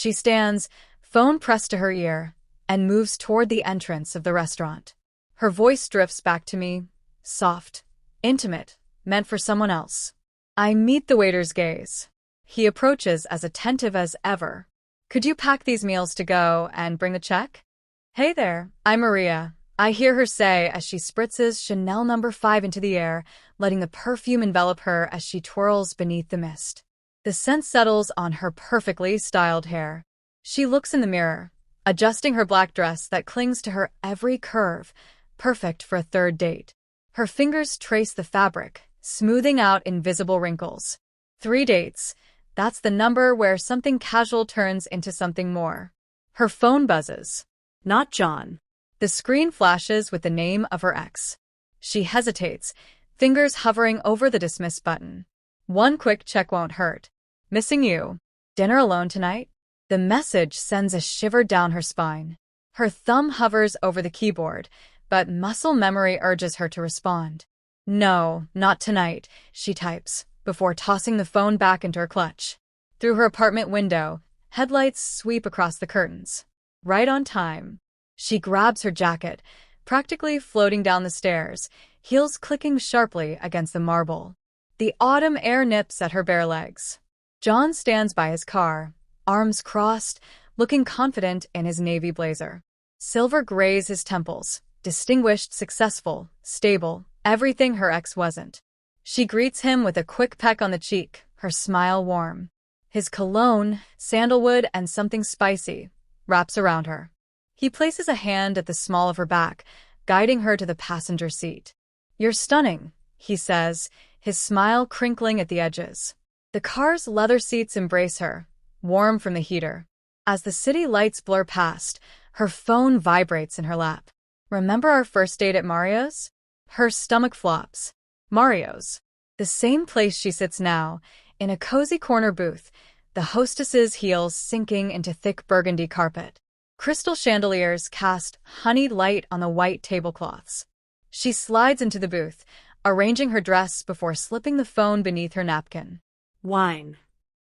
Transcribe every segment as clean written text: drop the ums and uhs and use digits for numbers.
She stands, phone pressed to her ear, and moves toward the entrance of the restaurant. Her voice drifts back to me, soft, intimate, meant for someone else. I meet the waiter's gaze. He approaches as attentive as ever. Could you pack these meals to go and bring the check? Hey there, I'm Maria, I hear her say as she spritzes Chanel No. 5 into the air, letting the perfume envelop her as she twirls beneath the mist. The scent settles on her perfectly styled hair. She looks in the mirror, adjusting her black dress that clings to her every curve, perfect for a third date. Her fingers trace the fabric, smoothing out invisible wrinkles. 3 dates. That's the number where something casual turns into something more. Her phone buzzes. Not John. The screen flashes with the name of her ex. She hesitates, fingers hovering over the dismiss button. One quick check won't hurt. Missing you. Dinner alone tonight? The message sends a shiver down her spine. Her thumb hovers over the keyboard, but muscle memory urges her to respond. No, not tonight, she types, before tossing the phone back into her clutch. Through her apartment window, headlights sweep across the curtains. Right on time. She grabs her jacket, practically floating down the stairs, heels clicking sharply against the marble. The autumn air nips at her bare legs. John stands by his car, arms crossed, looking confident in his navy blazer. Silver grays his temples, distinguished, successful, stable, everything her ex wasn't. She greets him with a quick peck on the cheek, her smile warm. His cologne, sandalwood and something spicy, wraps around her. He places a hand at the small of her back, guiding her to the passenger seat. You're stunning, he says, his smile crinkling at the edges. The car's leather seats embrace her, warm from the heater. As the city lights blur past, her phone vibrates in her lap. Remember our first date at Mario's? Her stomach flops. Mario's. The same place she sits now, in a cozy corner booth, the hostess's heels sinking into thick burgundy carpet. Crystal chandeliers cast honeyed light on the white tablecloths. She slides into the booth, arranging her dress before slipping the phone beneath her napkin. Wine?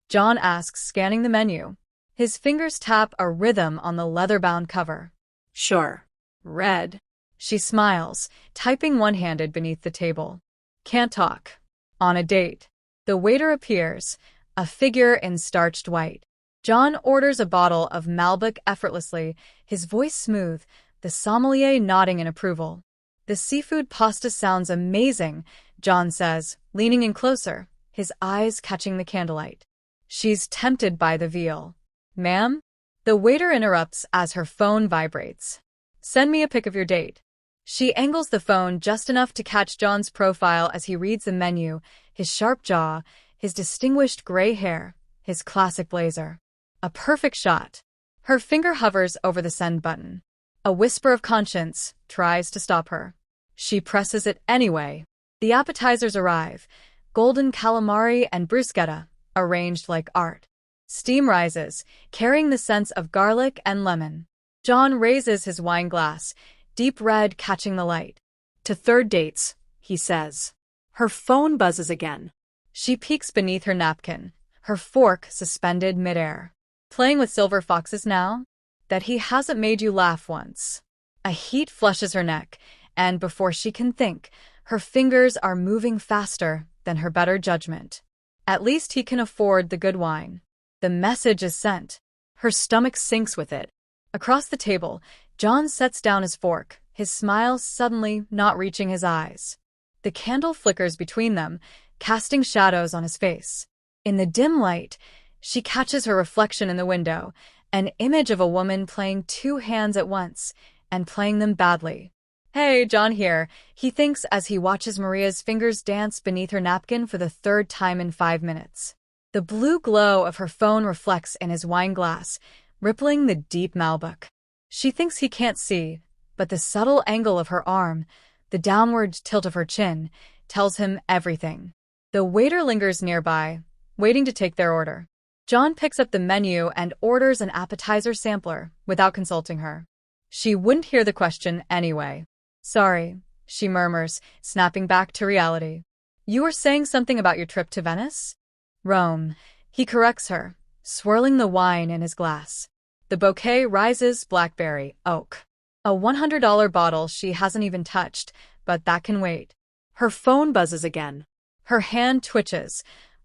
John asks, scanning the menu. His fingers tap a rhythm on the leather-bound cover. Sure. Red. She smiles, typing one-handed beneath the table. Can't talk. On a date. The waiter appears, a figure in starched white. John orders a bottle of Malbec effortlessly, his voice smooth, the sommelier nodding in approval. The seafood pasta sounds amazing, John says, leaning in closer, his eyes catching the candlelight. She's tempted by the veal. Ma'am? The waiter interrupts as her phone vibrates. Send me a pic of your date. She angles the phone just enough to catch John's profile as he reads the menu, his sharp jaw, his distinguished gray hair, his classic blazer. A perfect shot. Her finger hovers over the send button. A whisper of conscience tries to stop her. She presses it anyway. The appetizers arrive, golden calamari and bruschetta, arranged like art. Steam rises, carrying the scents of garlic and lemon. John raises his wine glass, deep red catching the light. To third dates, he says. Her phone buzzes again. She peeks beneath her napkin, her fork suspended midair. Playing with silver foxes now? That he hasn't made you laugh once. A heat flushes her neck, and before she can think, her fingers are moving faster than her better judgment. At least he can afford the good wine. The message is sent. Her stomach sinks with it. Across the table, John sets down his fork, his smile suddenly not reaching his eyes. The candle flickers between them, casting shadows on his face. In the dim light, she catches her reflection in the window, an image of a woman playing 2 hands at once, and playing them badly. Hey, John here, he thinks as he watches Maria's fingers dance beneath her napkin for the 3rd time in 5 minutes. The blue glow of her phone reflects in his wine glass, rippling the deep Malbec. She thinks he can't see, but the subtle angle of her arm, the downward tilt of her chin, tells him everything. The waiter lingers nearby, waiting to take their order. John picks up the menu and orders an appetizer sampler, without consulting her. She wouldn't hear the question anyway. Sorry, she murmurs, snapping back to reality. You were saying something about your trip to Venice? Rome. He corrects her, swirling the wine in his glass. The bouquet rises blackberry, oak. A $100 bottle she hasn't even touched, but that can wait. Her phone buzzes again. Her hand twitches,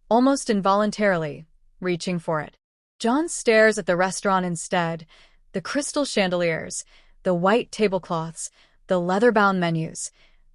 almost involuntarily, reaching for it. John stares at the restaurant instead, the crystal chandeliers, the white tablecloths, the leather-bound menus,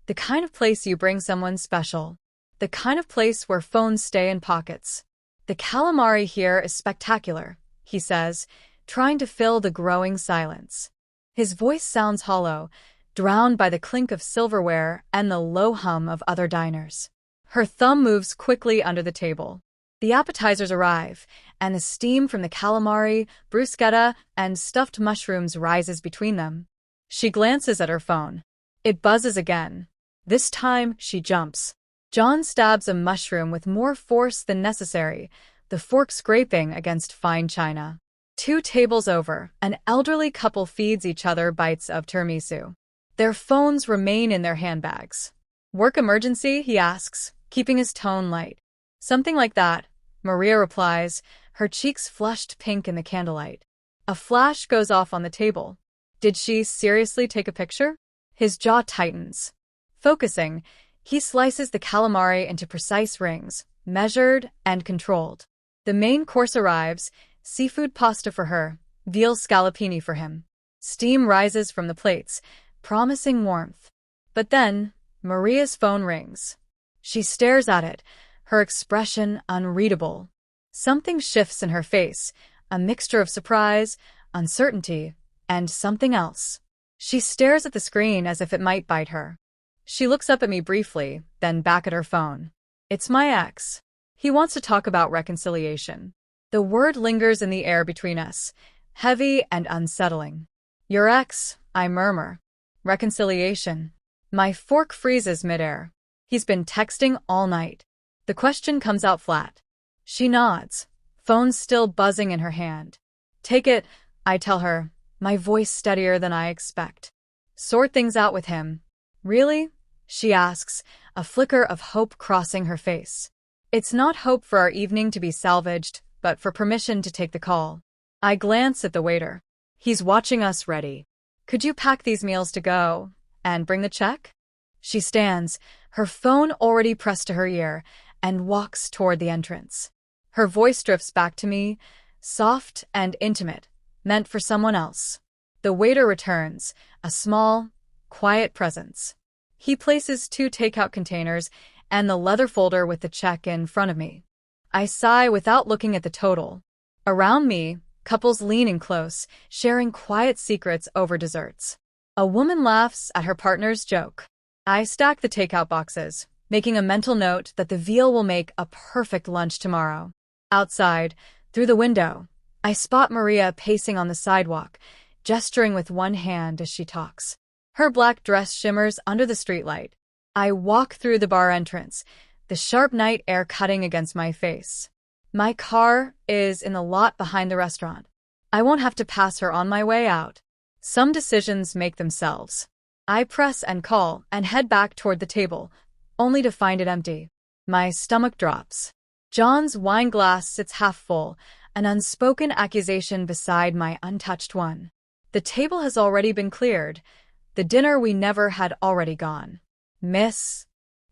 the kind of place you bring someone special, the kind of place where phones stay in pockets. The calamari here is spectacular, he says, trying to fill the growing silence. His voice sounds hollow, drowned by the clink of silverware and the low hum of other diners. Her thumb moves quickly under the table. The appetizers arrive, and the steam from the calamari, bruschetta, and stuffed mushrooms rises between them. She glances at her phone. It buzzes again. This time, she jumps. John stabs a mushroom with more force than necessary, the fork scraping against fine china. 2 tables over, an elderly couple feeds each other bites of tiramisu. Their phones remain in their handbags. "Work emergency?" he asks, keeping his tone light. "Something like that," Maria replies, her cheeks flushed pink in the candlelight. A flash goes off on the table. Did she seriously take a picture? His jaw tightens. Focusing, he slices the calamari into precise rings, measured and controlled. The main course arrives, seafood pasta for her, veal scallopini for him. Steam rises from the plates, promising warmth. But then, Maria's phone rings. She stares at it, her expression unreadable. Something shifts in her face, a mixture of surprise, uncertainty, and something else. She stares at the screen as if it might bite her. She looks up at me briefly, then back at her phone. It's my ex. He wants to talk about reconciliation. The word lingers in the air between us, heavy and unsettling. Your ex, I murmur. Reconciliation. My fork freezes midair. He's been texting all night. The question comes out flat. She nods, phone still buzzing in her hand. Take it, I tell her, my voice steadier than I expect. Sort things out with him. Really? She asks, a flicker of hope crossing her face. It's not hope for our evening to be salvaged, but for permission to take the call. I glance at the waiter. He's watching us ready. Could you pack these meals to go and bring the check? She stands, her phone already pressed to her ear, and walks toward the entrance. Her voice drifts back to me, soft and intimate, meant for someone else. The waiter returns, a small, quiet presence. He places 2 takeout containers and the leather folder with the check in front of me. I sigh without looking at the total. Around me, couples lean in close, sharing quiet secrets over desserts. A woman laughs at her partner's joke. I stack the takeout boxes, making a mental note that the veal will make a perfect lunch tomorrow. Outside, through the window, I spot Maria pacing on the sidewalk, gesturing with one hand as she talks. Her black dress shimmers under the streetlight. I walk through the bar entrance, the sharp night air cutting against my face. My car is in the lot behind the restaurant. I won't have to pass her on my way out. Some decisions make themselves. I press and call and head back toward the table, only to find it empty. My stomach drops. John's wine glass sits half full, an unspoken accusation beside my untouched one. The table has already been cleared. The dinner we never had already gone. Miss.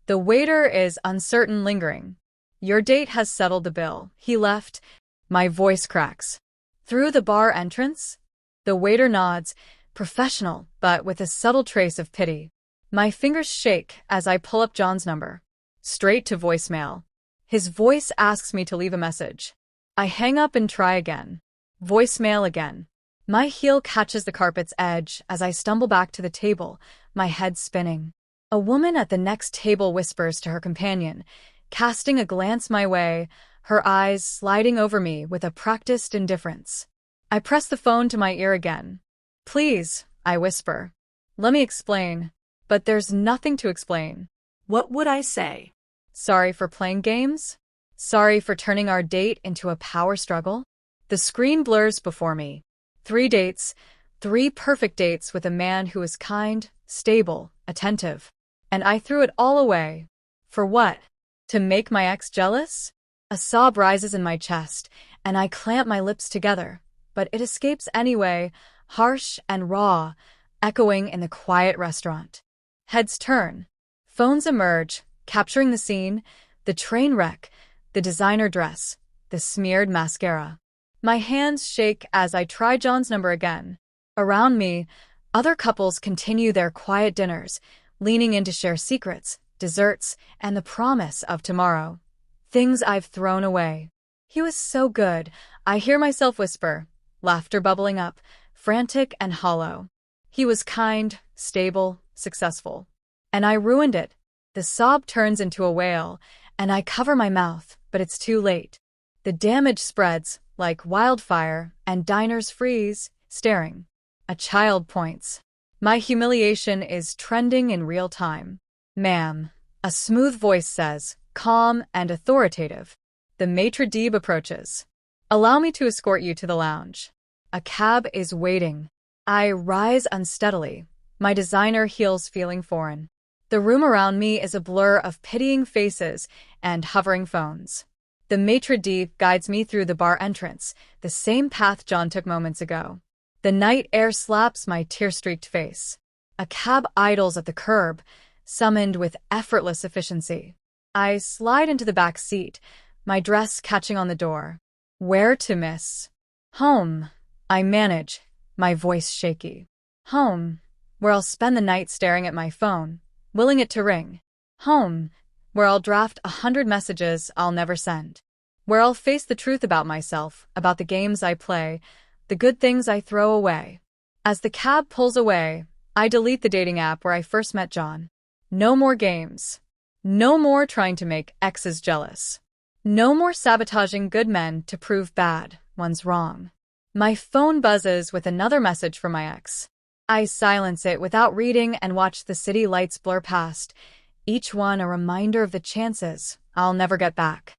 The waiter is uncertain, lingering. Your date has settled the bill. He left. My voice cracks. Through the bar entrance? The waiter nods, professional, but with a subtle trace of pity. My fingers shake as I pull up John's number. Straight to voicemail. His voice asks me to leave a message. I hang up and try again. Voicemail again. My heel catches the carpet's edge as I stumble back to the table, my head spinning. A woman at the next table whispers to her companion, casting a glance my way, her eyes sliding over me with a practiced indifference. I press the phone to my ear again. Please, I whisper. Let me explain. But there's nothing to explain. What would I say? Sorry for playing games? Sorry for turning our date into a power struggle? The screen blurs before me. 3 dates, 3 perfect dates with a man who is kind, stable, attentive. And I threw it all away. For what? To make my ex jealous? A sob rises in my chest, and I clamp my lips together, but it escapes anyway, harsh and raw, echoing in the quiet restaurant. Heads turn. Phones emerge, capturing the scene, the train wreck, the designer dress, the smeared mascara. My hands shake as I try John's number again. Around me, other couples continue their quiet dinners, leaning in to share secrets, desserts, and the promise of tomorrow. Things I've thrown away. He was so good, I hear myself whisper, laughter bubbling up, frantic and hollow. He was kind, stable, successful. And I ruined it. The sob turns into a wail, and I cover my mouth, but it's too late. The damage spreads like wildfire, and diners freeze, staring. A child points. My humiliation is trending in real time. "Ma'am," a smooth voice says, calm and authoritative. The maitre d' approaches. "Allow me to escort you to the lounge." A cab is waiting. I rise unsteadily, my designer heels feeling foreign. The room around me is a blur of pitying faces and hovering phones. The maitre d' guides me through the bar entrance, the same path John took moments ago. The night air slaps my tear-streaked face. A cab idles at the curb, summoned with effortless efficiency. I slide into the back seat, my dress catching on the door. Where to, miss? Home, I manage, my voice shaky. Home, where I'll spend the night staring at my phone, willing it to ring. Home, where I'll draft 100 messages I'll never send. Where I'll face the truth about myself, about the games I play, the good things I throw away. As the cab pulls away, I delete the dating app where I first met John. No more games. No more trying to make exes jealous. No more sabotaging good men to prove bad ones wrong. My phone buzzes with another message from my ex. I silence it without reading and watch the city lights blur past, each one a reminder of the chances I'll never get back.